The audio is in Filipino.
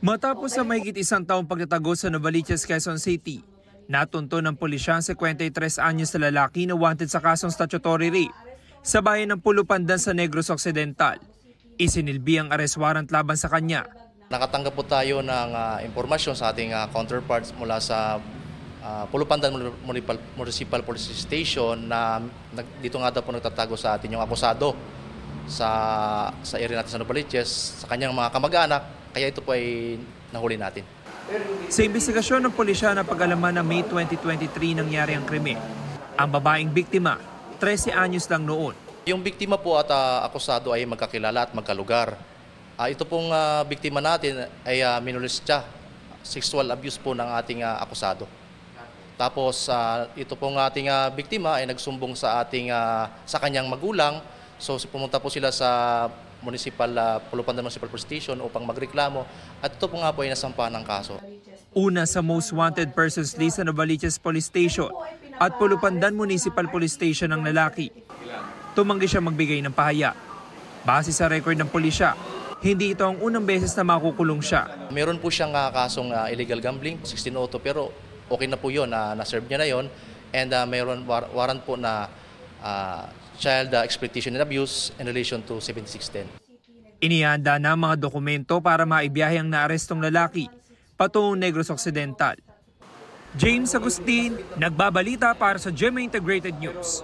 Matapos sa mahigit isang taong pagtatago sa Novaliches, Quezon City, natunto ng pulisya ang 53 anyos na lalaki na wanted sa kasong statutory rape sa bayan ng Pulupandan sa Negros Occidental. Isinilbi ang arrest warrant laban sa kanya. Nakatanggap po tayo ng impormasyon sa ating counterparts mula sa Pulupandan Municipal Police Station na dito nga daw po nagtatago sa atin yung akusado sa area natin sa Novaliches, sa kanyang mga kamag-anak. Kaya ito po ay nahuli natin. Sa investigasyon ng pulisya na pag-alaman na May 2023 nangyari ang krimen, ang babaeng biktima, 13 anyos lang noon. Yung biktima po at akusado ay magkakilala at magkalugar. Ito pong biktima natin ay minolestya, sexual abuse po ng ating akusado. Tapos ito pong ating biktima ay nagsumbong sa kanyang magulang. So pumunta po sila sa Pulupandan Municipal Police Station upang magreklamo at ito po nga po ay nasampahan ng kaso. Una sa most wanted persons list sa Novaliches Police Station at Pulupandan Municipal Police Station ng lalaki. Tumanggi siya magbigay ng pahayag. Base sa record ng pulisya, hindi ito ang unang beses na makukulong siya. Meron po siyang kasong illegal gambling, 1602, pero okay na po yun, na-serve niya na yun. And mayroon warrant po na child exploitation and abuse in relation to 7610. Inihanda na ang mga dokumento para maibiyahe ang naarestong lalaki patungong Negros Occidental. James Agustin, nagbabalita para sa GMA Integrated News.